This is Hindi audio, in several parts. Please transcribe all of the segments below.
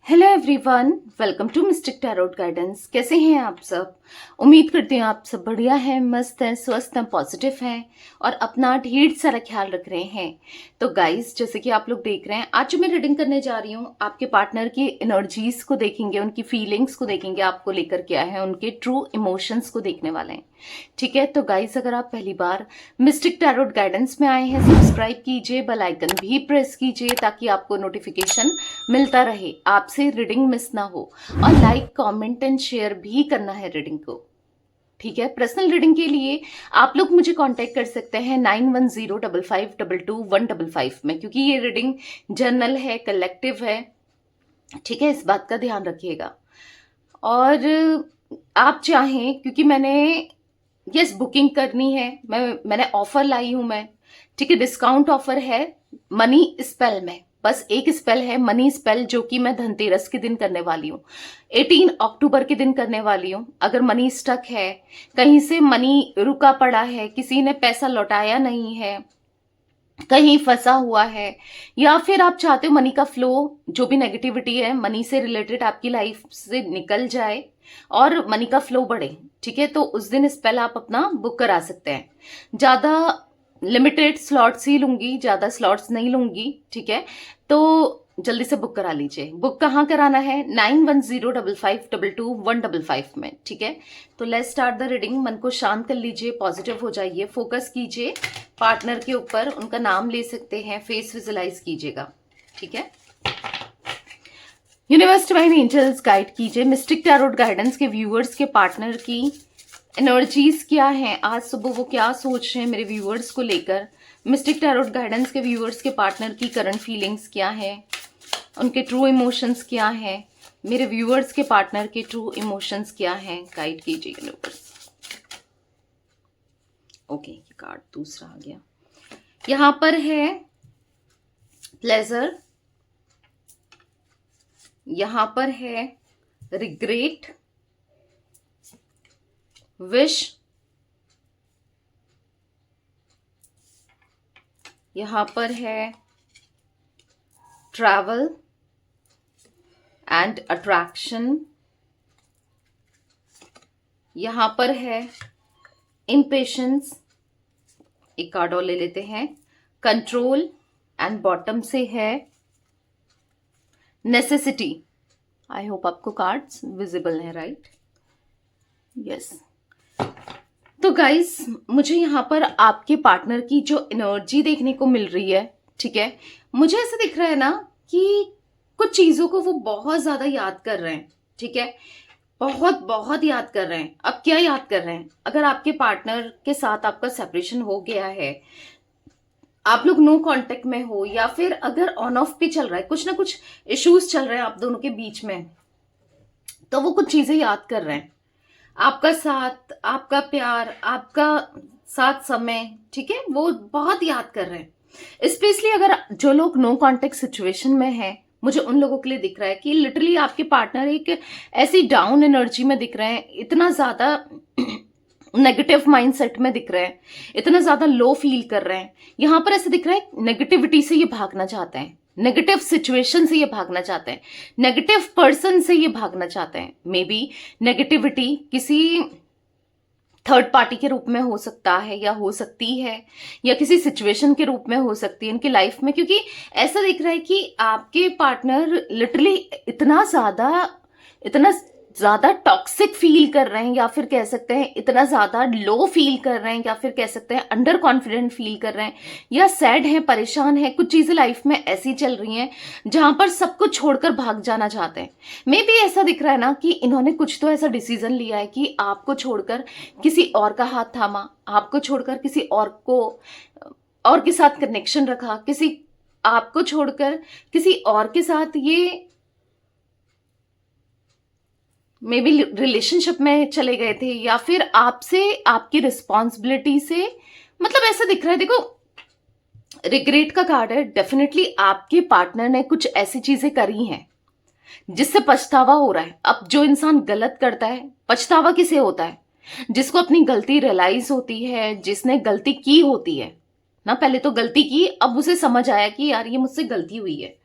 Hello everyone, welcome to mystic tarot guidance. कैसे हैं आप सब? उम्मीद करती हूँ आप सब बढ़िया हैं, मस्त हैं, स्वस्थ हैं, पॉजिटिव हैं और अपना ढेर सारा ख्याल रख रहे हैं। तो गाइस, जैसे कि आप लोग देख रहे हैं, आज जो मैं रीडिंग करने जा रही हूँ, आपके पार्टनर की एनर्जीज को देखेंगे, उनकी फीलिंग्स को देखेंगे, आपको लेकर क्या है, उनके ट्रू इमोशंस को देखने वाले हैं। ठीक है, तो गाइस, अगर आप पहली बार मिस्टिक टैरोट गाइडेंस में आए हैं, सब्सक्राइब कीजिए, बेल आइकन भी प्रेस कीजिए ताकि आपको नोटिफिकेशन मिलता रहे, आपसे रीडिंग मिस ना हो। और लाइक, कमेंट एंड शेयर भी करना है रीडिंग को। ठीक है, पर्सनल रीडिंग के लिए आप लोग मुझे कांटेक्ट कर सकते हैं 9105522155 में, क्योंकि ये रीडिंग जर्नल है, कलेक्टिव है। ठीक है, इस बात का ध्यान रखिएगा। और आप चाहें, क्योंकि मैंने बुकिंग करनी है, मैंने ऑफर लाई हूं मैं। ठीक है, डिस्काउंट ऑफर है मनी स्पेल में। बस एक स्पेल है मनी स्पेल, जो कि मैं धनतेरस के दिन करने वाली हूँ, 18 अक्टूबर के दिन करने वाली हूँ। अगर मनी स्टक है, कहीं से मनी रुका पड़ा है, किसी ने पैसा लौटाया नहीं है, कहीं फंसा हुआ है, या फिर आप चाहते हो मनी का फ्लो, जो भी नेगेटिविटी है मनी से रिलेटेड, आपकी लाइफ से निकल जाए और मनी का फ्लो बढ़े। ठीक है, तो उस दिन स्पेल आप अपना बुक करा सकते हैं। ज्यादा लिमिटेड स्लॉट्स ही लूंगी, ज्यादा स्लॉट्स नहीं लूंगी। ठीक है, तो जल्दी से बुक करा लीजिए। बुक कहाँ कराना है? 9105522155 में। ठीक है, तो लेट्स स्टार्ट द रीडिंग। मन को शांत कर लीजिए, पॉजिटिव हो जाइए, फोकस कीजिए पार्टनर के ऊपर। उनका नाम ले सकते हैं, फेस विजुलाइज कीजिएगा। ठीक है, यूनिवर्स, डिवाइन एंजल्स गाइड कीजिए मिस्टिक टैरोट गाइडेंस के व्यूअर्स के पार्टनर की एनर्जीज क्या हैं, आज सुबह वो क्या सोच रहे हैं मेरे व्यूअर्स को लेकर। मिस्टिक टैरोट गाइडेंस के व्यूअर्स के पार्टनर की करंट फीलिंग्स क्या है, उनके ट्रू इमोशंस क्या है, मेरे व्यूअर्स के पार्टनर के ट्रू इमोशंस क्या हैं, गाइड कीजिए यूनिवर्स। ओके, ये कार्ड दूसरा आ गया। यहां पर है प्लेजर, यहां पर है रिग्रेट, विश, यहां पर है ट्रैवल एंड अट्रैक्शन, यहां पर है इम्पेशंस, एक कार्ड और ले लेते हैं, कंट्रोल, एंड बॉटम से है नेसेसिटी। आई होप आपको कार्ड्स विजिबल है, राइट? यस। तो गाइस, मुझे यहां पर आपके पार्टनर की जो एनर्जी देखने को मिल रही है, ठीक है, मुझे ऐसा दिख रहा है ना कि कुछ चीजों को वो बहुत ज्यादा याद कर रहे हैं। ठीक है, बहुत बहुत याद कर रहे हैं। अब क्या याद कर रहे हैं? अगर आपके पार्टनर के साथ आपका सेपरेशन हो गया है, आप लोग नो कांटेक्ट में हो, या फिर अगर ऑन ऑफ पे चल रहा है, कुछ ना कुछ इश्यूज चल रहे हैं आप दोनों के बीच में, तो वो कुछ चीजें याद कर रहे हैं। आपका साथ, आपका प्यार, आपका साथ समय, ठीक है, वो बहुत याद कर रहे हैं। स्पेशली अगर जो लोग नो कांटेक्ट सिचुएशन में हैं, मुझे उन लोगों के लिए दिख रहा है कि लिटरली आपके पार्टनर एक ऐसी डाउन एनर्जी में दिख रहे हैं, इतना ज्यादा नेगेटिव माइंडसेट में दिख रहे हैं, इतना ज्यादा लो फील कर रहे हैं। यहां पर ऐसे दिख रहा है नेगेटिविटी से ये भागना चाहते हैं, नेगेटिव सिचुएशन से ये भागना चाहते हैं, नेगेटिव पर्सन से ये भागना चाहते हैं। मे बी नेगेटिविटी किसी थर्ड पार्टी के रूप में हो सकता है, या हो सकती है, या किसी सिचुएशन के रूप में हो सकती है इनकी लाइफ में, क्योंकि ऐसा दिख रहा है कि आपके पार्टनर लिटरली इतना ज्यादा टॉक्सिक फील कर रहे हैं, या फिर कह सकते हैं इतना ज्यादा लो फील कर रहे हैं, या फिर कह सकते हैं अंडर कॉन्फिडेंट फील कर रहे हैं, या सैड हैं, परेशान हैं। कुछ चीजें लाइफ में ऐसी चल रही हैं जहां पर सब कुछ छोड़कर भाग जाना चाहते हैं। मे बी ऐसा दिख रहा है ना कि इन्होंने कुछ तो ऐसा डिसीजन लिया है कि आपको छोड़कर किसी और का हाथ थामा, आपको छोड़कर किसी और के साथ कनेक्शन रखा, आपको छोड़कर किसी और के साथ ये मे बी रिलेशनशिप में चले गए थे, या फिर आपसे, आपकी रिस्पॉन्सिबिलिटी से, मतलब ऐसा दिख रहा है। देखो, रिग्रेट का कार्ड है। डेफिनेटली आपके पार्टनर ने कुछ ऐसी चीजें करी हैं जिससे पछतावा हो रहा है। अब जो इंसान गलत करता है, पछतावा किसे होता है? जिसको अपनी गलती रियलाइज होती है, जिसने गलती की होती है ना। पहले तो गलती की, अब उसे समझ आया कि यार ये मुझसे गलती हुई है।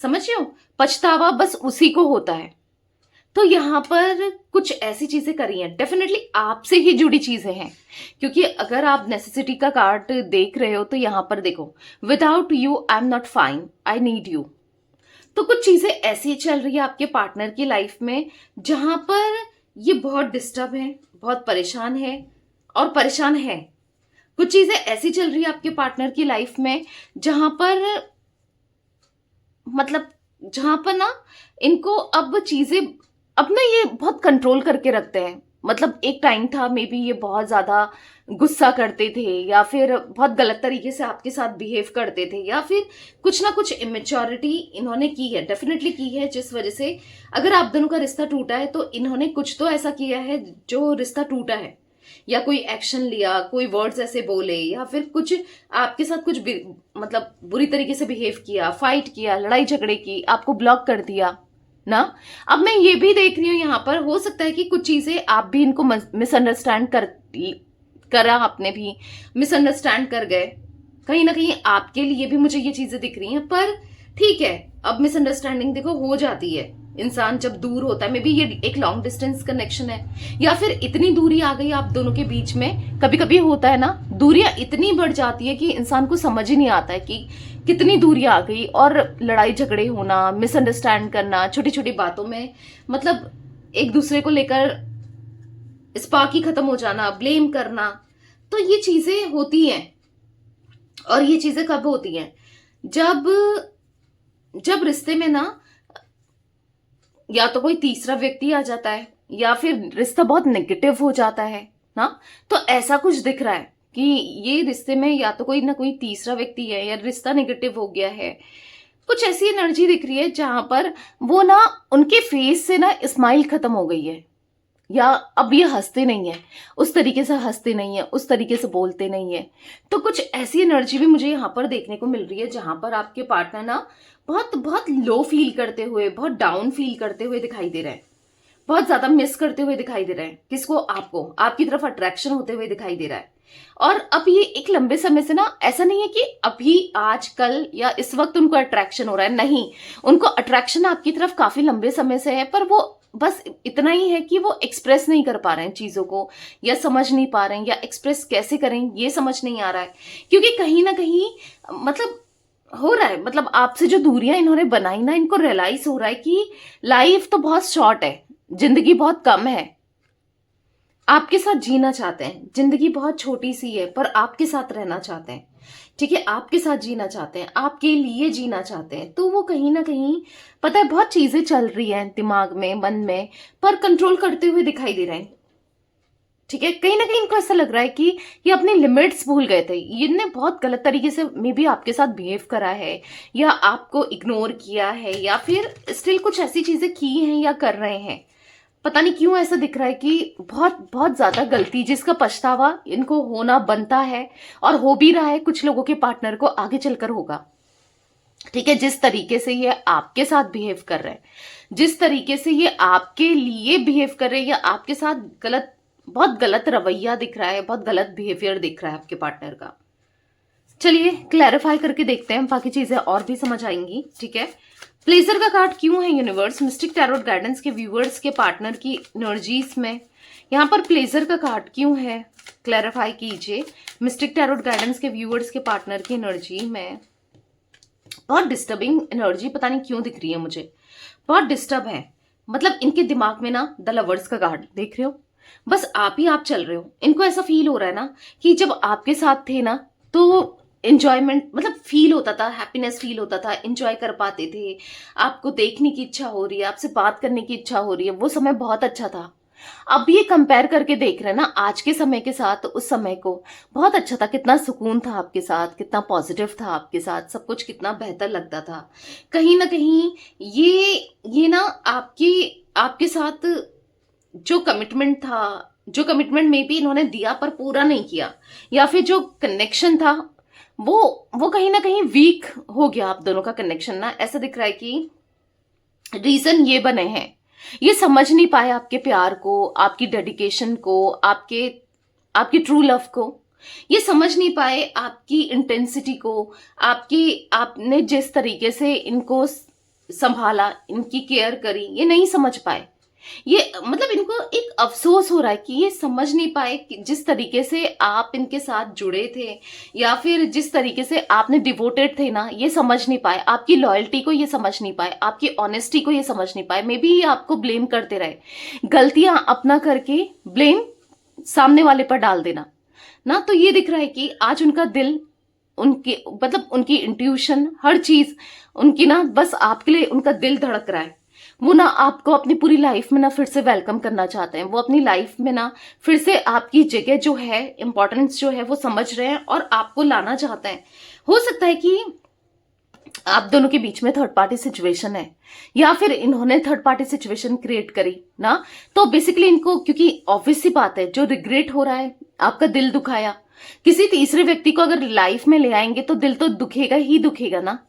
समझ रहे हो, पछतावा बस उसी को होता है। तो यहाँ पर कुछ ऐसी चीजें करी हैं, डेफिनेटली आपसे ही जुड़ी चीजें हैं, क्योंकि अगर आप नेसेसिटी का कार्ड देख रहे हो तो यहाँ पर देखो, without you I am not fine, I need you. तो कुछ चीजें ऐसी चल रही है आपके पार्टनर की लाइफ में जहां पर ये बहुत डिस्टर्ब है, बहुत परेशान है और परेशान है। कुछ चीजें ऐसी चल रही है आपके पार्टनर की लाइफ में जहां पर मतलब जहां पर ना इनको अब चीजें अब ना ये बहुत कंट्रोल करके रखते हैं। मतलब एक टाइम था मे बी ये बहुत ज्यादा गुस्सा करते थे या फिर बहुत गलत तरीके से आपके साथ बिहेव करते थे या फिर कुछ ना कुछ इमेच्योरिटी इन्होंने की है, डेफिनेटली की है, जिस वजह से अगर आप दोनों का रिश्ता टूटा है तो इन्होंने कुछ तो ऐसा किया है जो रिश्ता टूटा है, या कोई एक्शन लिया, कोई वर्ड्स ऐसे बोले या फिर कुछ आपके साथ कुछ मतलब बुरी तरीके से बिहेव किया, फाइट किया, लड़ाई झगड़े की, आपको ब्लॉक कर दिया ना। अब मैं ये भी देख रही हूँ यहाँ पर हो सकता है कि कुछ चीजें आप भी इनको मिसअंडरस्टैंड करा, आपने भी मिसअंडरस्टैंड कर गए। कहीं ना कहीं आपके लिए भी मुझे ये चीजें दिख रही हैं, पर ठीक है, अब मिसअंडरस्टैंडिंग देखो हो जाती है, इंसान जब दूर होता है, मे बी ये एक लॉन्ग डिस्टेंस कनेक्शन है या फिर इतनी दूरी आ गई आप दोनों के बीच में। कभी कभी होता है ना, दूरियां इतनी बढ़ जाती है कि इंसान को समझ ही नहीं आता है कि कितनी दूरी आ गई, और लड़ाई झगड़े होना, मिसअंडरस्टैंड करना, छोटी छोटी बातों में मतलब एक दूसरे को लेकर स्पार्क ही खत्म हो जाना, ब्लेम करना। तो ये चीजें होती हैं। और ये चीजें कब होती हैं? जब जब रिश्ते में ना या तो कोई तीसरा व्यक्ति आ जाता है या फिर रिश्ता बहुत नेगेटिव हो जाता है ना। तो ऐसा कुछ दिख रहा है कि ये रिश्ते में या तो कोई ना कोई तीसरा व्यक्ति है या रिश्ता नेगेटिव हो गया है। कुछ ऐसी एनर्जी दिख रही है जहां पर वो ना उनके फेस से ना स्माइल खत्म हो गई है, या अब ये हंसते नहीं है, उस तरीके से हंसते नहीं है, उस तरीके से बोलते नहीं है। तो कुछ ऐसी एनर्जी भी मुझे यहाँ पर देखने को मिल रही है जहां पर आपके पार्टनर ना बहुत बहुत लो फील करते हुए, बहुत डाउन फील करते हुए दिखाई दे रहे हैं, बहुत ज्यादा मिस करते हुए दिखाई दे रहे हैं। किसको? आपको। आपकी तरफ अट्रैक्शन होते हुए दिखाई दे रहा है। और अब ये एक लंबे समय से ना, ऐसा नहीं है कि अभी आज कल या इस वक्त उनको अट्रैक्शन हो रहा है, नहीं, उनको अट्रैक्शन आपकी तरफ काफी लंबे समय से है, पर वो बस इतना ही है कि वो एक्सप्रेस नहीं कर पा रहे हैं चीजों को, या समझ नहीं पा रहे हैं, या एक्सप्रेस कैसे करें ये समझ नहीं आ रहा है। क्योंकि कहीं ना कहीं मतलब हो रहा है, मतलब आपसे जो दूरियां इन्होंने बनाई ना, इनको रियलाइज हो रहा है कि लाइफ तो बहुत शॉर्ट है, जिंदगी बहुत कम है। आपके साथ जीना चाहते हैं, जिंदगी बहुत छोटी सी है, पर आपके साथ रहना चाहते हैं, ठीक है, आपके साथ जीना चाहते हैं, आपके लिए जीना चाहते हैं। तो वो कहीं ना कहीं, पता है, बहुत चीजें चल रही हैं दिमाग में, मन में, पर कंट्रोल करते हुए दिखाई दे रहे हैं। ठीक है, कहीं ना कहीं इनको ऐसा लग रहा है कि ये अपने लिमिट्स भूल गए थे, इनने बहुत गलत तरीके से मे बी आपके साथ बिहेव करा है, या आपको इग्नोर किया है, या फिर स्टिल कुछ ऐसी चीजें की हैं या कर रहे हैं। पता नहीं क्यों ऐसा दिख रहा है कि बहुत बहुत ज्यादा गलती, जिसका पछतावा इनको होना बनता है और हो भी रहा है, कुछ लोगों के पार्टनर को आगे चलकर होगा। ठीक है, जिस तरीके से ये आपके साथ बिहेव कर रहे हैं, जिस तरीके से ये आपके लिए बिहेव कर रहे हैं, या आपके साथ गलत, बहुत गलत रवैया दिख रहा है, बहुत गलत बिहेवियर दिख रहा है आपके पार्टनर का। चलिए क्लैरिफाई करके देखते हैं, बाकी चीजें और भी समझ आएंगी। ठीक है, प्लेजर का कार्ड क्यों है यूनिवर्स मिस्टिक टैरोट गाइडेंस के व्यूअर्स के पार्टनर की एनर्जीज में? यहाँ पर प्लेजर का कार्ड क्यों है, क्लैरिफाई कीजिए। मिस्टिक टैरोट गाइडेंस के व्यूअर्स के पार्टनर की एनर्जी में बहुत डिस्टर्बिंग एनर्जी पता नहीं क्यों दिख रही है मुझे, बहुत डिस्टर्ब है। मतलब इनके दिमाग में ना द लवर्स का कार्ड देख रहे हो, बस आप ही आप चल रहे हो। इनको ऐसा फील हो रहा है ना कि जब आपके साथ थे ना तो एंजॉयमेंट, मतलब फील होता था, हैप्पीनेस फील होता था, एंजॉय कर पाते थे, आपको देखने की इच्छा हो रही है, आपसे बात करने की इच्छा हो रही है, वो समय बहुत अच्छा था। अब ये कंपेयर करके देख रहे हैं ना आज के समय के साथ उस समय को, बहुत अच्छा था, कितना सुकून था आपके साथ, कितना पॉजिटिव था आपके साथ, सब कुछ कितना बेहतर लगता था। कहीं ना कहीं ये ना आपकी आपके साथ जो कमिटमेंट था, जो कमिटमेंट में भी इन्होंने दिया पर पूरा नहीं किया, या फिर जो कनेक्शन था वो कहीं ना कहीं वीक हो गया। आप दोनों का कनेक्शन ना ऐसा दिख रहा है कि रीजन ये बने हैं, ये समझ नहीं पाए आपके प्यार को, आपकी डेडिकेशन को, आपकी ट्रू लव को, ये समझ नहीं पाए आपकी इंटेंसिटी को, आपने जिस तरीके से इनको संभाला, इनकी केयर करी, ये नहीं समझ पाए। ये मतलब इनको एक अफसोस हो रहा है कि ये समझ नहीं पाए कि जिस तरीके से आप इनके साथ जुड़े थे या फिर जिस तरीके से आपने डिवोटेड थे ना, ये समझ नहीं पाए, आपकी लॉयल्टी को ये समझ नहीं पाए, आपकी ऑनेस्टी को ये समझ नहीं पाए। मे बी ये आपको ब्लेम करते रहे, गलतियां अपना करके ब्लेम सामने वाले पर डाल देना ना। तो ये दिख रहा है कि आज उनका दिल, उनके मतलब उनकी इंट्यूशन, हर चीज उनकी ना, बस आपके लिए उनका दिल धड़क रहा है। वो ना आपको अपनी पूरी लाइफ में ना फिर से वेलकम करना चाहते हैं। वो अपनी लाइफ में ना फिर से आपकी जगह जो है, इंपॉर्टेंस जो है वो समझ रहे हैं और आपको लाना चाहते हैं। हो सकता है कि आप दोनों के बीच में थर्ड पार्टी सिचुएशन है या फिर इन्होंने थर्ड पार्टी सिचुएशन क्रिएट करी ना। तो बेसिकली इनको, क्योंकि ऑब्वियस सी बात है, जो रिग्रेट हो रहा है, आपका दिल दुखाया, किसी तीसरे व्यक्ति को अगर लाइफ में ले आएंगे तो दिल तो दुखेगा ही दुखेगा ना,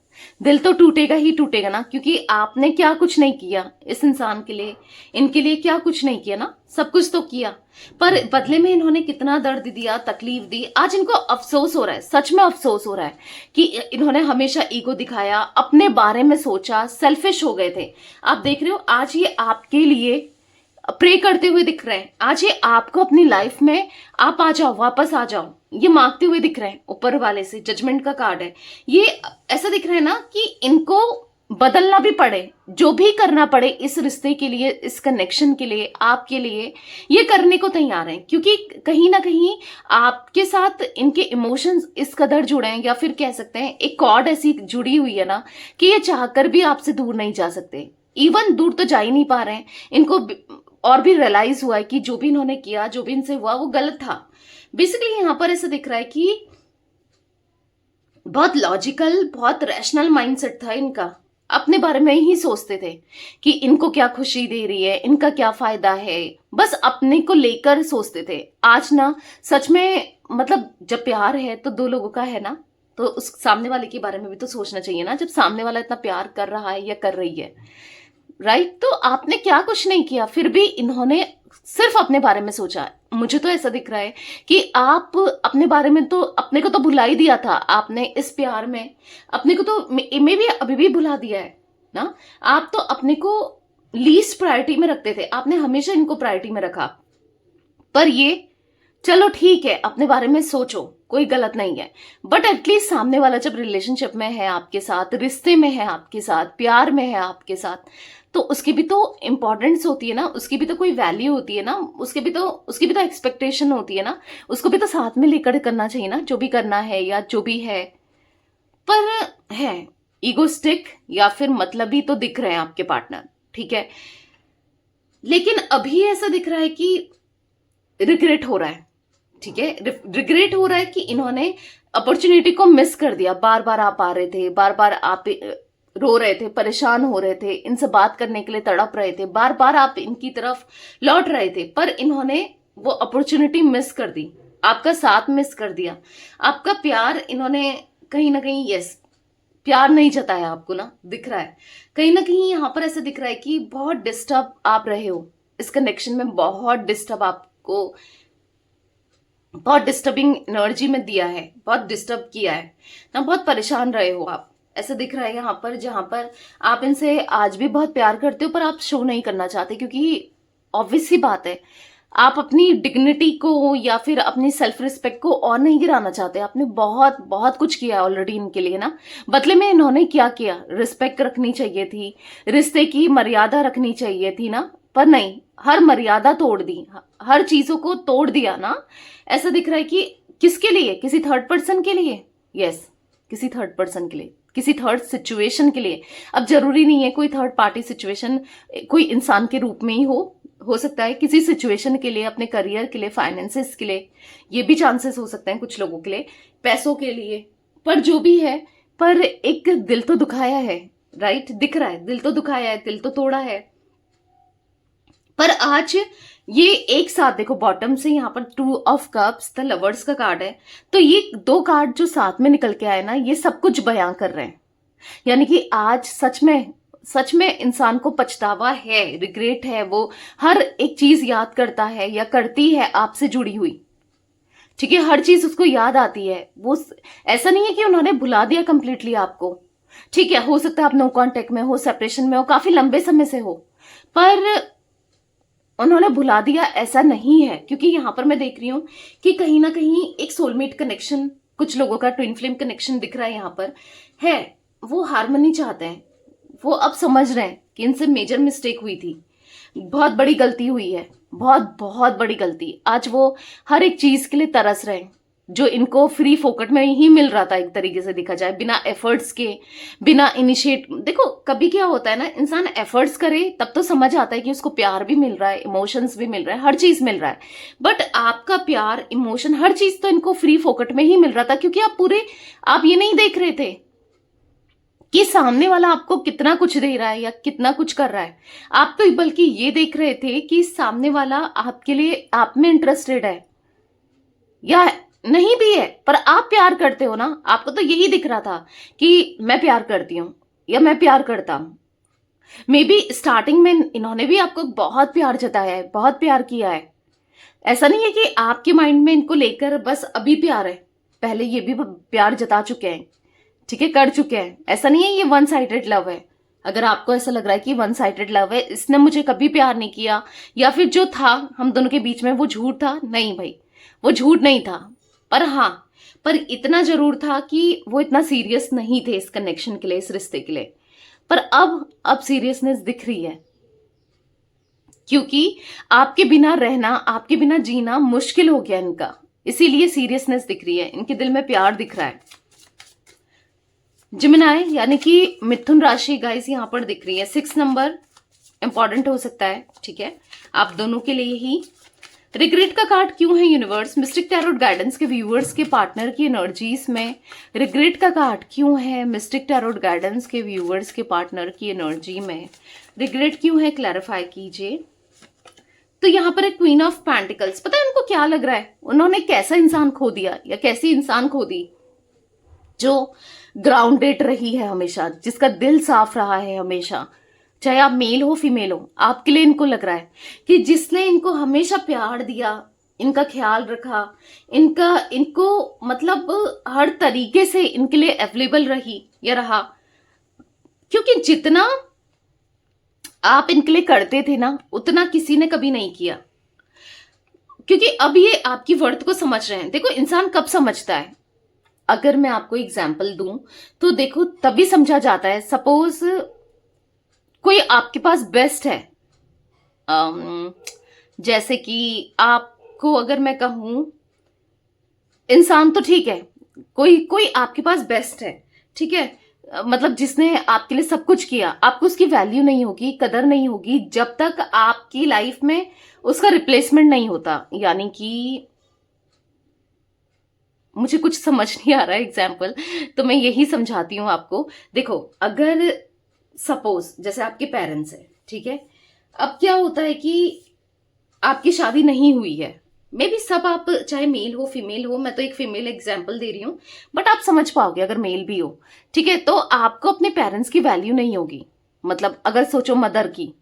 दिल तो टूटेगा ही टूटेगा ना। क्योंकि आपने क्या कुछ नहीं किया इस इंसान के लिए, इनके लिए क्या कुछ नहीं किया ना, सब कुछ तो किया, पर बदले में इन्होंने कितना दर्द दिया, तकलीफ दी। आज इनको अफसोस हो रहा है, सच में अफसोस हो रहा है कि इन्होंने हमेशा ईगो दिखाया, अपने बारे में सोचा, सेल्फिश हो गए थे। आप देख रहे हो आज ये आपके लिए प्रे करते हुए दिख रहे हैं, आज ये आपको अपनी लाइफ में, आप आ जाओ, वापस आ जाओ, ये मांगते हुए दिख रहे हैं ऊपर वाले से। जजमेंट का कार्ड है ये। ऐसा दिख रहा है ना कि इनको बदलना भी पड़े, जो भी करना पड़े इस रिश्ते के लिए, इस कनेक्शन के लिए, आपके लिए, ये करने को तैयार हैं। क्योंकि कहीं ना कहीं आपके साथ इनके इमोशंस इस कदर जुड़े हैं, या फिर कह सकते हैं एक कॉर्ड ऐसी जुड़ी हुई है ना कि ये चाहकर भी आपसे दूर नहीं जा सकते। इवन दूर तो जा ही नहीं पा रहे हैं। इनको और भी रियलाइज हुआ है कि जो भी इन्होंने किया, जो भी इनसे हुआ, वो गलत था। बेसिकली यहां पर ऐसा दिख रहा है कि बहुत लॉजिकल, बहुत रैशनल माइंडसेट था इनका, अपने बारे में ही सोचते थे कि इनको क्या खुशी दे रही है, इनका क्या फायदा है, बस अपने को लेकर सोचते थे। आज ना सच में मतलब जब प्यार है तो दो लोगों का है ना, तो उस सामने वाले के बारे में भी तो सोचना चाहिए ना, जब सामने वाला इतना प्यार कर रहा है या कर रही है, राइट। तो आपने क्या कुछ नहीं किया, फिर भी इन्होंने सिर्फ अपने बारे में सोचा। मुझे तो ऐसा दिख रहा है कि आप अपने बारे में तो, अपने को तो भुला ही दिया था आपने इस प्यार में, अपने को तो मैं भी अभी भी भुला दिया है ना। आप तो अपने को लीस्ट प्रायोरिटी में रखते थे, आपने हमेशा इनको प्रायोरिटी में रखा। पर ये चलो ठीक है, अपने बारे में सोचो, कोई गलत नहीं है, बट एटलीस्ट सामने वाला जब रिलेशनशिप में है आपके साथ, रिश्ते में है आपके साथ, प्यार में है आपके साथ, तो उसकी भी तो इम्पोर्टेंस होती है ना, उसकी भी तो कोई वैल्यू होती है ना, उसकी भी तो एक्सपेक्टेशन होती है ना, उसको भी तो साथ में लेकर करना चाहिए ना, जो भी करना है या जो भी है। पर है ईगोस्टिक या फिर मतलबी तो दिख रहे हैं आपके पार्टनर, ठीक है। लेकिन अभी ऐसा दिख रहा है कि रिग्रेट हो रहा है, ठीक है, रिग्रेट हो रहा है कि इन्होंने अपॉर्चुनिटी को मिस कर दिया। बार बार आप आ रहे थे, बार बार आप रो रहे थे, परेशान हो रहे थे, इनसे बात करने के लिए तड़प रहे थे, बार बार आप इनकी तरफ लौट रहे थे, पर इन्होंने वो अपॉर्चुनिटी मिस कर दी, आपका साथ मिस कर दिया, आपका प्यार इन्होंने कहीं ना कहीं, यस, प्यार नहीं जताया आपको ना, दिख रहा है कहीं ना कहीं। यहां पर ऐसा दिख रहा है कि बहुत डिस्टर्ब आप रहे हो इस कनेक्शन में, बहुत डिस्टर्ब आपको, बहुत डिस्टर्बिंग एनर्जी में दिया है, बहुत डिस्टर्ब किया है ना, बहुत परेशान रहे हो आप, ऐसा दिख रहा है यहाँ पर। जहां पर आप इनसे आज भी बहुत प्यार करते हो, पर आप शो नहीं करना चाहते, क्योंकि ऑब्वियस सी बात है, आप अपनी डिग्निटी को या फिर अपनी सेल्फ रिस्पेक्ट को और नहीं गिराना चाहते। आपने बहुत बहुत कुछ किया ऑलरेडी इनके लिए ना, बदले में इन्होंने क्या किया, रिस्पेक्ट रखनी चाहिए थी, रिश्ते की मर्यादा रखनी चाहिए थी ना, पर नहीं, हर मर्यादा तोड़ दी, हर चीजों को तोड़ दिया ना। ऐसा दिख रहा है कि किसके लिए, किसी थर्ड पर्सन के लिए, यस, किसी थर्ड पर्सन के लिए, किसी थर्ड सिचुएशन के लिए। अब जरूरी नहीं है कोई थर्ड पार्टी सिचुएशन कोई इंसान के रूप में ही हो सकता है किसी सिचुएशन के लिए, अपने करियर के लिए, फाइनेंसेस के लिए, ये भी चांसेस हो सकते हैं कुछ लोगों के लिए, पैसों के लिए, पर जो भी है, पर एक दिल तो दुखाया है, राइट, दिख रहा है दिल तो दुखाया है, दिल तो तोड़ा है। पर आज ये एक साथ देखो, बॉटम से यहाँ पर 2 ऑफ कप्स, द लवर्स का कार्ड है, तो ये 2 कार्ड जो साथ में निकल के आए ना, ये सब कुछ बयां कर रहे हैं। यानी कि आज सच में इंसान को पछतावा है, रिग्रेट है, वो हर एक चीज याद करता है या करती है आपसे जुड़ी हुई, ठीक है, हर चीज उसको याद आती है। वो ऐसा नहीं है कि उन्होंने भुला दिया कंप्लीटली आपको, ठीक है, हो सकता है आप नो कांटेक्ट में हो, सेपरेशन में हो, काफी लंबे समय से हो, पर उन्होंने भुला दिया, ऐसा नहीं है। क्योंकि यहां पर मैं देख रही हूं कि कहीं ना कहीं एक सोलमेट कनेक्शन, कुछ लोगों का ट्विन फ्लेम कनेक्शन दिख रहा है यहां पर है। वो हारमनी चाहते हैं, वो अब समझ रहे हैं कि इनसे मेजर मिस्टेक हुई थी, बहुत बड़ी गलती हुई है, बहुत बहुत बड़ी गलती। आज वो हर एक चीज के लिए तरस रहे हैं जो इनको फ्री फोकट में ही मिल रहा था, एक तरीके से देखा जाए, बिना एफर्ट्स के, बिना इनिशिएट। देखो कभी क्या होता है ना, इंसान एफर्ट्स करे तब तो समझ आता है कि उसको प्यार भी मिल रहा है, इमोशंस भी मिल रहा है, हर चीज मिल रहा है। बट आपका प्यार, इमोशन, हर चीज तो इनको फ्री फोकट में ही मिल रहा था, क्योंकि आप ये नहीं देख रहे थे कि सामने वाला आपको कितना कुछ दे रहा है या कितना कुछ कर रहा है। आप तो बल्कि ये देख रहे थे कि सामने वाला आपके लिए, आप में इंटरेस्टेड है या नहीं भी है, पर आप प्यार करते हो ना। आपको तो यही दिख रहा था कि मैं प्यार करती हूं या मैं प्यार करता हूं। मे बी स्टार्टिंग में इन्होंने भी आपको बहुत प्यार जताया है, बहुत प्यार किया है। ऐसा नहीं है कि आपके माइंड में इनको लेकर बस अभी प्यार है, पहले ये भी प्यार जता चुके हैं, ठीक है, कर चुके हैं। ऐसा नहीं है ये वन साइडेड लव है। अगर आपको ऐसा लग रहा है कि वन साइडेड लव है, इसने मुझे कभी प्यार नहीं किया, या फिर जो था हम दोनों के बीच में वो झूठ था, नहीं भाई, वो झूठ नहीं था। पर हाँ, पर इतना जरूर था कि वो इतना सीरियस नहीं थे इस कनेक्शन के लिए, इस रिश्ते के लिए। पर अब सीरियसनेस दिख रही है, क्योंकि आपके बिना रहना, आपके बिना जीना मुश्किल हो गया इनका, इसीलिए सीरियसनेस दिख रही है, इनके दिल में प्यार दिख रहा है। जिमिनाई यानी कि मिथुन राशि गाइस यहां पर दिख रही है। 6 नंबर इंपॉर्टेंट हो सकता है, ठीक है, आप दोनों के लिए ही। रिग्रेट का कार्ड क्यों है यूनिवर्स? मिस्टिक टैरोट गाइडेंस के व्यूअर्स के पार्टनर की एनर्जीज में रिग्रेट का कार्ड क्यों है? मिस्टिक टैरोट गाइडेंस के व्यूअर्स के पार्टनर की एनर्जी में रिग्रेट क्यों है? क्लैरिफाई कीजिए। तो यहां पर एक क्वीन ऑफ पेंटिकल्स, पता है उनको क्या लग रहा है? उन्होंने कैसा इंसान खो दिया या कैसी इंसान खो दी जो ग्राउंडेड रही है हमेशा, जिसका दिल साफ रहा है हमेशा, चाहे आप मेल हो फीमेल हो। आपके लिए इनको लग रहा है कि जिसने इनको हमेशा प्यार दिया, इनका ख्याल रखा, इनको मतलब हर तरीके से इनके लिए अवेलेबल रही या रहा, क्योंकि जितना आप इनके लिए करते थे ना, उतना किसी ने कभी नहीं किया। क्योंकि अब ये आपकी वर्थ को समझ रहे हैं। देखो इंसान कब समझता है, अगर मैं आपको एग्जाम्पल दूं तो देखो तभी समझा जाता है। सपोज कोई आपके पास बेस्ट है, जैसे कि आपको अगर मैं कहूं, इंसान तो ठीक है, कोई आपके पास बेस्ट है, ठीक है, मतलब जिसने आपके लिए सब कुछ किया, आपको उसकी वैल्यू नहीं होगी, कदर नहीं होगी जब तक आपकी लाइफ में उसका रिप्लेसमेंट नहीं होता। यानी कि मुझे कुछ समझ नहीं आ रहा है एग्जाम्पल, तो मैं यही समझाती हूँ आपको। देखो अगर सपोज जैसे आपके पेरेंट्स है, ठीक है, अब क्या होता है कि आपकी शादी नहीं हुई है, मे बी सब, आप चाहे मेल हो फीमेल हो, मैं तो एक फीमेल एग्जाम्पल दे रही हूँ, बट आप समझ पाओगे अगर मेल भी हो, ठीक है, तो आपको अपने पेरेंट्स की वैल्यू नहीं होगी। मतलब अगर सोचो मदर की,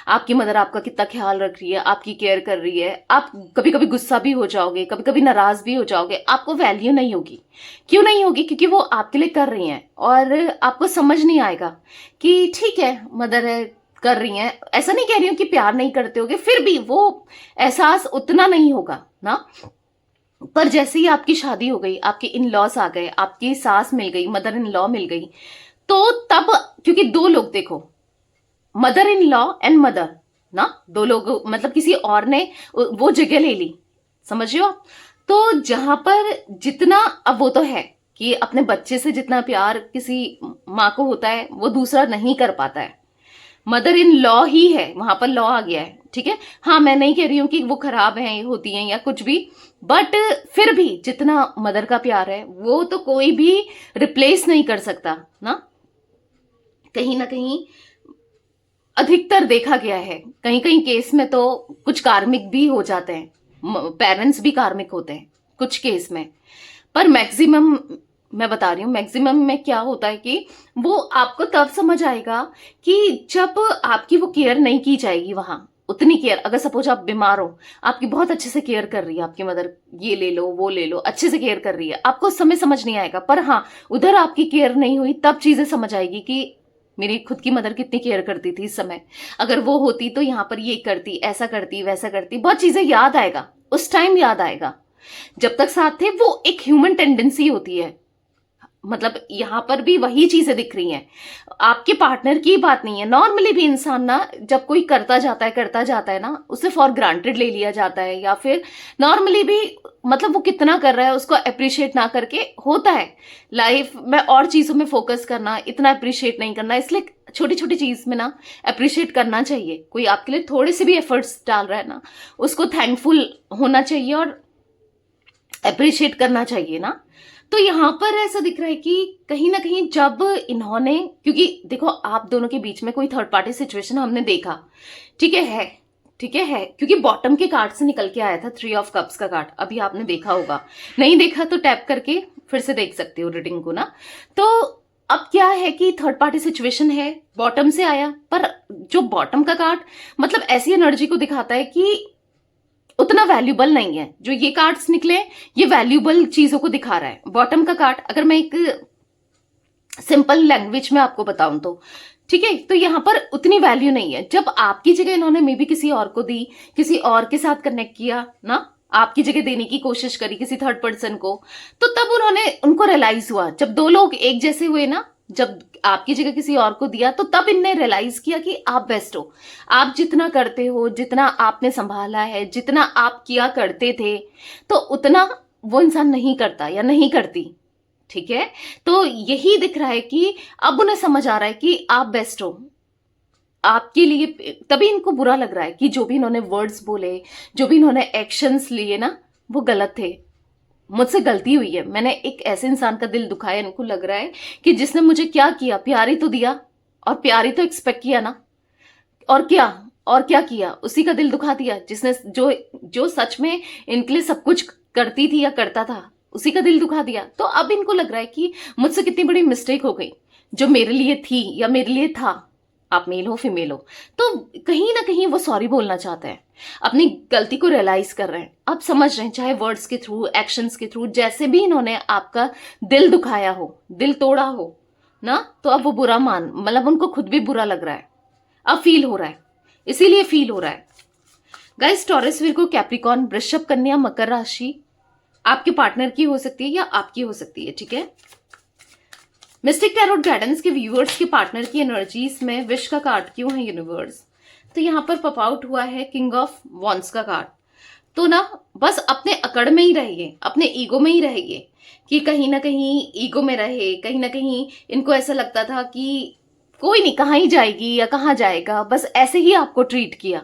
आपकी मदर आपका कितना ख्याल रख रही है, आपकी केयर कर रही है, आप कभी कभी गुस्सा भी हो जाओगे, कभी कभी नाराज भी हो जाओगे, आपको वैल्यू नहीं होगी। क्यों नहीं होगी? क्योंकि वो आपके लिए कर रही हैं और आपको समझ नहीं आएगा कि ठीक है मदर है, कर रही हैं। ऐसा नहीं कह रही हूँ कि प्यार नहीं करते होगे, फिर भी वो एहसास उतना नहीं होगा ना। पर जैसे ही आपकी शादी हो गई, आपके इन लॉस आ गए, आपकी सास मिल गई, मदर इन लॉ मिल गई, तो तब, क्योंकि दो लोग, देखो mother in law and mother ना, दो लोग, मतलब किसी और ने वो जगह ले ली, समझ रहे हो आप? तो जहां पर जितना, अब वो तो है कि अपने बच्चे से जितना प्यार किसी माँ को होता है वो दूसरा नहीं कर पाता है। मदर इन लॉ ही है, वहां पर लॉ आ गया है, ठीक है। हाँ मैं नहीं कह रही हूं कि वो खराब है, होती हैं या कुछ भी, बट फिर भी जितना मदर का प्यार है वो तो कोई भी रिप्लेस नहीं कर सकता ना। कहीं ना कहीं अधिकतर देखा गया है, कहीं कहीं केस में तो कुछ कार्मिक भी हो जाते हैं, पेरेंट्स भी कार्मिक होते हैं कुछ केस में। पर मैक्सिमम, मैं बता रही हूँ, मैक्सिमम में क्या होता है कि वो आपको तब समझ आएगा कि जब आपकी वो केयर नहीं की जाएगी वहां, उतनी केयर, अगर सपोज आप बीमार हो, आपकी बहुत अच्छे से केयर कर रही है आपकी मदर, ये ले लो वो ले लो, अच्छे से केयर कर रही है, आपको उस समय समझ नहीं आएगा, पर हाँ उधर आपकी केयर नहीं हुई तब चीजें समझ आएगी कि मेरी खुद की मदर कितनी केयर करती थी इस समय, अगर वो होती तो यहाँ पर ये करती, ऐसा करती, वैसा करती, बहुत चीजें याद आएगा, उस टाइम याद आएगा। जब तक साथ थे, वो एक ह्यूमन टेंडेंसी होती है, मतलब यहां पर भी वही चीजें दिख रही हैं, आपके पार्टनर की बात नहीं है। नॉर्मली भी इंसान ना जब कोई करता जाता है ना, उसे फॉर ग्रांटेड ले लिया जाता है, या फिर नॉर्मली भी मतलब वो कितना कर रहा है उसको अप्रिशिएट ना करके होता है लाइफ में और चीजों में फोकस करना, इतना अप्रिशिएट नहीं करना। इसलिए छोटी छोटी चीज में ना अप्रिशिएट करना चाहिए। कोई आपके लिए थोड़े से भी एफर्ट्स डाल रहा है ना, उसको थैंकफुल होना चाहिए और अप्रिशिएट करना चाहिए ना। तो यहाँ पर ऐसा दिख रहा है कि कहीं ना कहीं जब इन्होंने, क्योंकि देखो आप दोनों के बीच में कोई थर्ड पार्टी सिचुएशन हमने देखा, ठीक है, ठीक है, क्योंकि बॉटम के कार्ड से निकल के आया था 3 ऑफ कप्स का कार्ड, अभी आपने देखा होगा, नहीं देखा तो टैप करके फिर से देख सकते हो रीडिंग को ना। तो अब क्या है कि थर्ड पार्टी सिचुएशन है, बॉटम से आया, पर जो बॉटम का कार्ड मतलब ऐसी एनर्जी को दिखाता है कि उतना वैल्यूबल नहीं है। जो ये कार्ड्स निकले ये वैल्यूबल चीजों को दिखा रहा है। बॉटम का कार्ड अगर मैं एक सिंपल लैंग्वेज में आपको बताऊं तो, ठीक है, तो यहां पर उतनी वैल्यू नहीं है। जब आपकी जगह इन्होंने मे बी किसी और को दी, किसी और के साथ कनेक्ट किया ना, आपकी जगह देने की कोशिश करी किसी थर्ड पर्सन को, तो तब उनको रियलाइज हुआ, जब दो लोग एक जैसे हुए ना, जब आपकी जगह किसी और को दिया तो तब इनने रियलाइज किया कि आप बेस्ट हो। आप जितना करते हो, जितना आपने संभाला है, जितना आप किया करते थे, तो उतना वो इंसान नहीं करता या नहीं करती, ठीक है। तो यही दिख रहा है कि अब उन्हें समझ आ रहा है कि आप बेस्ट हो आपके लिए। तभी इनको बुरा लग रहा है कि जो भी इन्होंने वर्ड्स बोले, जो भी इन्होंने एक्शंस लिए ना, वो गलत थे, मुझसे गलती हुई है, मैंने एक ऐसे इंसान का दिल दुखाया। इनको लग रहा है कि जिसने मुझे क्या किया, प्यार ही तो दिया और प्यार ही तो एक्सपेक्ट किया ना, और क्या किया, उसी का दिल दुखा दिया। जिसने जो जो सच में इनके लिए सब कुछ करती थी या करता था, उसी का दिल दुखा दिया। तो अब इनको लग रहा है कि मुझसे कितनी बड़ी मिस्टेक हो गई, जो मेरे लिए थी या मेरे लिए था, आप मेल हो फीमेल हो, तो कहीं ना कहीं वो सॉरी बोलना चाहते हैं, अपनी गलती को रियलाइज कर रहे हैं, अब समझ रहे हैं, चाहे वर्ड्स के थ्रू, एक्शंस के थ्रू, जैसे भी इन्होंने आपका दिल दुखाया हो, दिल तोड़ा हो ना, तो अब वो बुरा मतलब उनको खुद भी बुरा लग रहा है, अब फील हो रहा है, इसीलिए फील हो रहा है। गाइस, टॉरस, विर्गो, कैप्रिकॉर्न, वृषभ, कन्या, मकर राशि आपके पार्टनर की हो सकती है या आपकी हो सकती है, ठीक है। मिस्टिक टैरोट गाइडेंस के व्यूअर्स के पार्टनर की एनर्जीज में विश का कार्ड क्यों है यूनिवर्स, तो यहां पर पॉप आउट हुआ है किंग ऑफ वॉन्ड्स का कार्ड। तो ना बस अपने अकड़ में ही रहिए, अपने ईगो में ही रहिए, कि कहीं ना कहीं ईगो में रहे, कहीं ना कहीं इनको ऐसा लगता था कि कोई नहीं, कहाँ ही जाएगी या कहाँ जाएगा, बस ऐसे ही आपको ट्रीट किया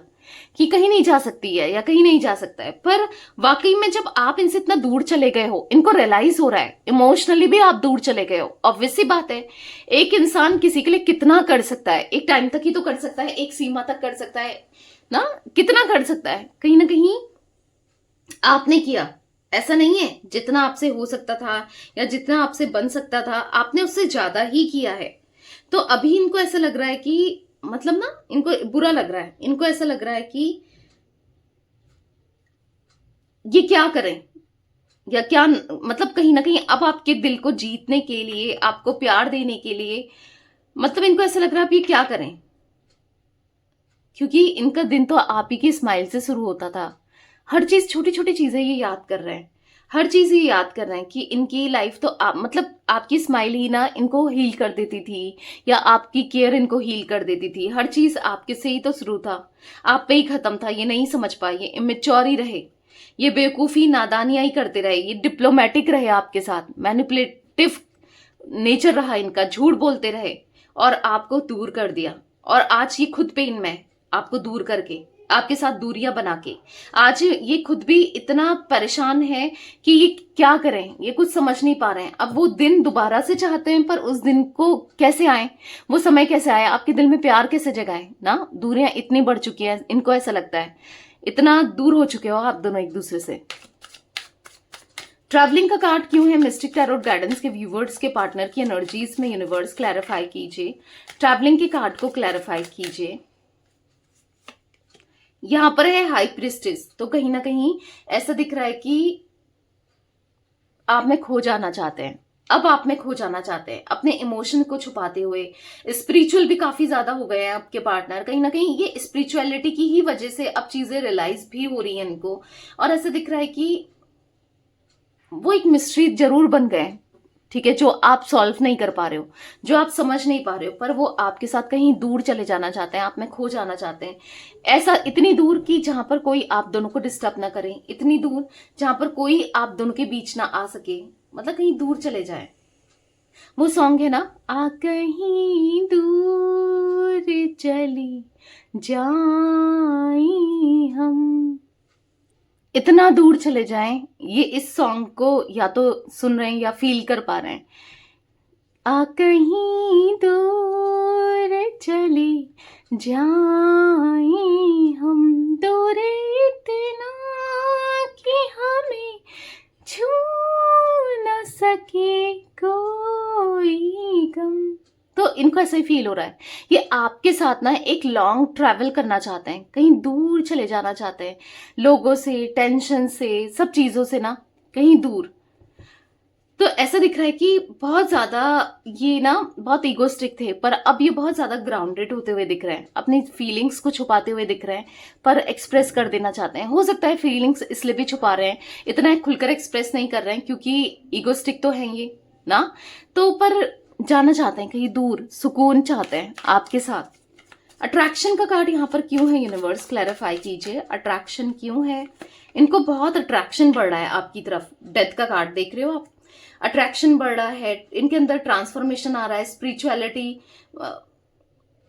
कि कहीं नहीं जा सकती है या कहीं नहीं जा सकता है। पर वाकई में जब आप इनसे इतना दूर चले गए हो, इनको रियलाइज हो रहा है, इमोशनली भी आप दूर चले गए हो। ऑब्वियस सी बात है, एक इंसान किसी के लिए कितना कर सकता है, एक टाइम तक ही तो कर सकता है, एक सीमा तक कर सकता है ना, कितना कर सकता है। कहीं ना कहीं आपने किया, ऐसा नहीं है, जितना आपसे हो सकता था या जितना आपसे बन सकता था, आपने उससे ज्यादा ही किया है। तो अभी इनको ऐसा लग रहा है कि मतलब ना, इनको बुरा लग रहा है, इनको ऐसा लग रहा है कि ये क्या करें या क्या, मतलब कहीं ना कहीं अब आपके दिल को जीतने के लिए, आपको प्यार देने के लिए, मतलब इनको ऐसा लग रहा है अब ये क्या करें, क्योंकि इनका दिन तो आप ही की स्माइल से शुरू होता था। हर चीज, छोटी छोटी चीजें ये याद कर रहे हैं, हर चीज ये याद कर रहे हैं कि इनकी लाइफ तो मतलब आपकी स्माइल ही ना इनको हील कर देती थी, या आपकी केयर इनको हील कर देती थी। हर चीज आपके से ही तो शुरू था, आप पे ही खत्म था। ये नहीं समझ पाए, ये इमेच्योर ही रहे, ये बेवकूफी नादानियां ही करते रहे, ये डिप्लोमेटिक रहे आपके साथ, मैनिपुलेटिव नेचर रहा इनका, झूठ बोलते रहे और आपको दूर कर दिया। और आज ये खुद पे इनमें आपको दूर करके, आपके साथ दूरियां बना के, आज ये खुद भी इतना परेशान है कि ये क्या करें, ये कुछ समझ नहीं पा रहे हैं। अब वो दिन दोबारा से चाहते हैं, पर उस दिन को कैसे आए, वो समय कैसे आए, आपके दिल में प्यार कैसे जगाए ना। दूरियां इतनी बढ़ चुकी हैं, इनको ऐसा लगता है इतना दूर हो चुके हो आप दोनों एक दूसरे से। ट्रैवलिंग का कार्ड क्यों है मिस्टिक टैरोट गाइडेंस के व्यूवर्स के पार्टनर की एनर्जीज में यूनिवर्स क्लैरिफाई कीजिए, ट्रैवलिंग के कार्ड को क्लैरिफाई कीजिए। यहाँ पर है हाई प्रिस्टेस, तो कहीं ना कहीं ऐसा दिख रहा है कि आप में खो जाना चाहते हैं। अब आप में खो जाना चाहते हैं अपने इमोशन को छुपाते हुए। स्पिरिचुअल भी काफी ज्यादा हो गए हैं आपके पार्टनर, कहीं ना कहीं ये स्पिरिचुअलिटी की ही वजह से अब चीजें रियलाइज भी हो रही हैं इनको। और ऐसा दिख रहा है कि वो एक मिस्ट्री जरूर बन गए, ठीक है, जो आप सॉल्व नहीं कर पा रहे हो, जो आप समझ नहीं पा रहे हो, पर वो आपके साथ कहीं दूर चले जाना चाहते हैं, आप में खो जाना चाहते हैं। ऐसा इतनी दूर कि जहां पर कोई आप दोनों को डिस्टर्ब ना करे, इतनी दूर जहां पर कोई आप दोनों के बीच ना आ सके, मतलब कहीं दूर चले जाए। वो सॉन्ग है ना, आ कहीं दूर चली जाई हम, इतना दूर चले जाएं। ये इस सॉन्ग को या तो सुन रहे हैं या फील कर पा रहे हैं। आ कहीं दूर चले जाएं हम, दूर इतना कि हमें छू न सके कोई गम। तो इनको ऐसा ही फील हो रहा है, ये आपके साथ ना एक लॉन्ग ट्रैवल करना चाहते हैं, कहीं दूर चले जाना चाहते हैं, लोगों से, टेंशन से, सब चीजों से ना कहीं दूर। तो ऐसा दिख रहा है कि बहुत ज्यादा ये ना बहुत इगोस्टिक थे, पर अब ये बहुत ज्यादा ग्राउंडेड होते हुए दिख रहे हैं, अपनी फीलिंग्स को छुपाते हुए दिख रहे हैं, पर एक्सप्रेस कर देना चाहते हैं। हो सकता है फीलिंग्स इसलिए भी छुपा रहे हैं, इतना खुलकर एक्सप्रेस नहीं कर रहे हैं क्योंकि इगोस्टिक तो है ये ना, तो पर जाना चाहते हैं कहीं दूर, सुकून चाहते हैं आपके साथ। अट्रैक्शन का कार्ड यहाँ पर क्यों है यूनिवर्स, क्लैरिफाई कीजिए, अट्रैक्शन क्यों है? इनको बहुत अट्रैक्शन बढ़ रहा है आपकी तरफ। डेथ का कार्ड देख रहे हो आप, अट्रैक्शन बढ़ रहा है, इनके अंदर ट्रांसफॉर्मेशन आ रहा है, स्पिरिचुअलिटी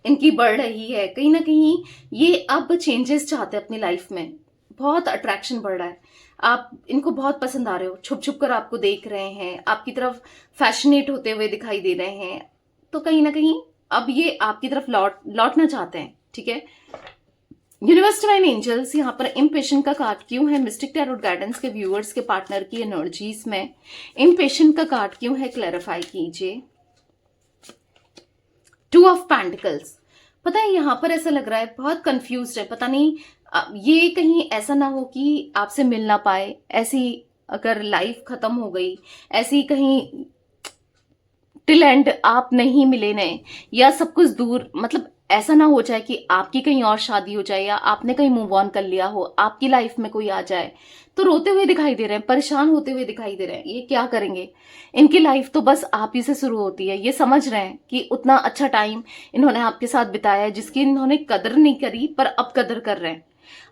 इनकी बढ़ रही है, कहीं ना कहीं ये अब चेंजेस चाहते हैं अपनी लाइफ में। बहुत अट्रैक्शन बढ़ रहा है, आप इनको बहुत पसंद आ रहे हो, छुप छुप कर आपको देख रहे हैं, आपकी तरफ फैशनेट होते हुए दिखाई दे रहे हैं। तो कहीं ना कहीं अब ये आपकी तरफ लौटना चाहते हैं, ठीक है। यूनिवर्स डिवाइन एंजल्स यहाँ पर इम्पेशेंट का कार्ड क्यों है? मिस्टिक टैरोट गाइडेंस के व्यूअर्स के पार्टनर की एनर्जीज में इम्पेशेंट का कार्ड क्यों है, क्लैरिफाई कीजिए। 2 ऑफ पेंटिकल्स, पता है यहाँ पर ऐसा लग रहा है बहुत कंफ्यूज्ड है, पता नहीं ये कहीं ऐसा ना हो कि आपसे मिल ना पाए, ऐसी अगर लाइफ खत्म हो गई, ऐसी कहीं टिल एंड आप नहीं मिले नए, या सब कुछ दूर, मतलब ऐसा ना हो जाए कि आपकी कहीं और शादी हो जाए या आपने कहीं मूव ऑन कर लिया हो, आपकी लाइफ में कोई आ जाए। तो रोते हुए दिखाई दे रहे हैं, परेशान होते हुए दिखाई दे रहे हैं, ये क्या करेंगे? इनकी लाइफ तो बस आप ही से शुरू होती है। ये समझ रहे हैं कि उतना अच्छा टाइम इन्होंने आपके साथ बिताया है जिसकी इन्होंने कदर नहीं करी, पर अब कदर कर रहे हैं।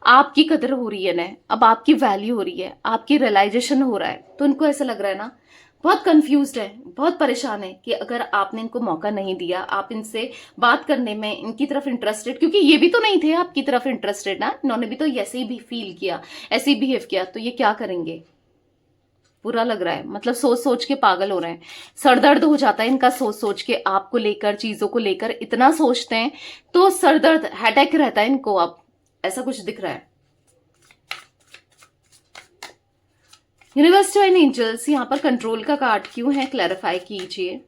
आपकी कदर हो रही है ना, अब आपकी वैल्यू हो रही है, आपकी रियलाइजेशन हो रहा है। तो इनको ऐसा लग रहा है ना, बहुत कंफ्यूज्ड है, बहुत परेशान है कि अगर आपने इनको मौका नहीं दिया, आप इनसे बात करने में इनकी तरफ इंटरेस्टेड, क्योंकि ये भी तो नहीं थे आपकी तरफ इंटरेस्टेड ना, इन्होंने भी तो ऐसे ही भी फील किया, ऐसे ही बिहेव किया, तो ये क्या करेंगे? बुरा लग रहा है, मतलब सोच सोच के पागल हो रहे हैं, सरदर्द हो जाता है इनका सोच सोच के, आपको लेकर, चीजों को लेकर इतना सोचते हैं तो सरदर्द, हेडेक रहता है इनको। अब ऐसा कुछ दिख रहा है। यूनिवर्स डिवाइन एंजल्स यहाँ पर कंट्रोल का कार्ड क्यों है, क्लैरिफाई कीजिए।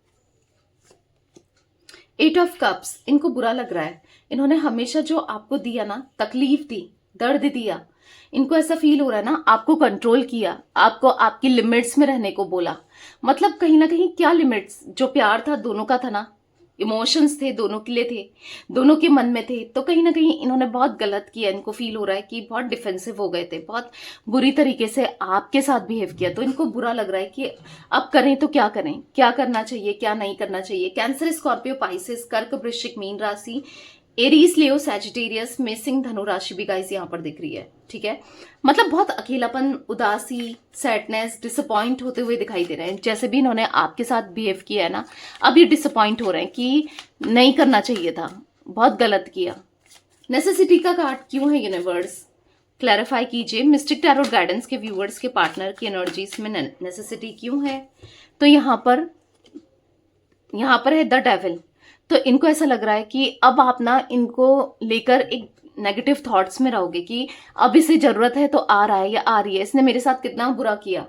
8 ऑफ कप्स, इनको बुरा लग रहा है, इन्होंने हमेशा जो आपको दिया ना, तकलीफ दी, दर्द दिया, इनको ऐसा फील हो रहा है ना, आपको कंट्रोल किया, आपको आपकी लिमिट्स में रहने को बोला। मतलब कहीं ना कहीं क्या लिमिट्स, जो प्यार था दोनों का था ना, इमोशंस थे दोनों के लिए, थे दोनों के मन में थे, तो कहीं ना कहीं इन्होंने बहुत गलत किया। इनको फील हो रहा है कि बहुत डिफेंसिव हो गए थे, बहुत बुरी तरीके से आपके साथ बिहेव किया, तो इनको बुरा लग रहा है कि अब करें तो क्या करें, क्या करना चाहिए, क्या नहीं करना चाहिए। कैंसर, स्कॉर्पियो, पाइसेस, कर्क, वृश्चिक, मीन राशि, एरीज, लियो, सैजिटेरियस में सिंह, धनु राशि भी गाइस यहाँ पर दिख रही है, ठीक है। मतलब बहुत अकेलापन, उदासी, सैडनेस, डिसअपॉइंट होते हुए दिखाई दे रहे हैं। जैसे भी इन्होंने आपके साथ बिहेव किया है ना, अब ये डिसअपॉइंट हो रहे हैं कि नहीं करना चाहिए था, बहुत गलत किया। नेसेसिटी का कार्ड क्यों है यूनिवर्स, क्लैरिफाई कीजिए। मिस्टिक टैरोट गाइडेंस के व्यूअर्स के पार्टनर की एनर्जीज में नेसेसिटी क्यों है? तो यहाँ पर है द डेविल। तो इनको ऐसा लग रहा है कि अब आप ना इनको लेकर एक नेगेटिव थॉट्स में रहोगे कि अब इसे जरूरत है तो आ रहा है या आ रही है, इसने मेरे साथ कितना बुरा किया,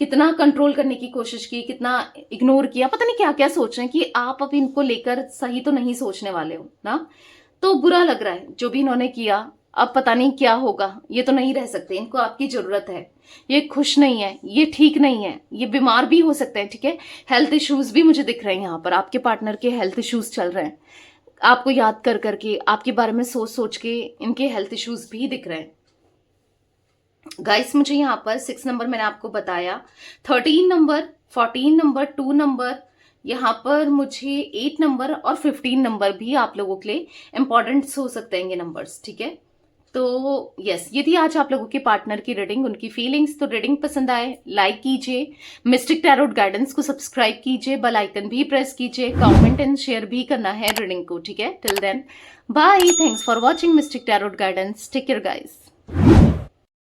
कितना कंट्रोल करने की कोशिश की, कितना इग्नोर किया, पता नहीं क्या क्या सोच रहे हैं कि आप अब इनको लेकर सही तो नहीं सोचने वाले हो ना। तो बुरा लग रहा है जो भी इन्होंने किया, अब पता नहीं क्या होगा, ये तो नहीं रह सकते, इनको आपकी जरूरत है, ये खुश नहीं है, ये ठीक नहीं है, ये बीमार भी हो सकते हैं, ठीक है। हेल्थ इश्यूज भी मुझे दिख रहे हैं यहाँ पर, आपके पार्टनर के हेल्थ इश्यूज चल रहे हैं, आपको याद कर करके, आपके बारे में सोच सोच के इनके हेल्थ इश्यूज भी दिख रहे हैं। गाइस मुझे यहाँ पर 6 नंबर मैंने आपको बताया, 13 नंबर, 14 नंबर, 2 नंबर, यहाँ पर मुझे 8 नंबर और 15 नंबर भी आप लोगों के लिए इंपॉर्टेंट हो सकते हैं ये नंबर्स, ठीक है। तो यस, ये थी आज आप लोगों के पार्टनर की रीडिंग, उनकी फीलिंग्स। तो रीडिंग पसंद आए लाइक कीजिए, मिस्टिक टैरोट गाइडेंस को सब्सक्राइब कीजिए, बेल आइकन भी प्रेस कीजिए, कमेंट एंड शेयर भी करना है रीडिंग को, ठीक है। Till then bye, thanks for watching mystic tarot guidance, take care guys.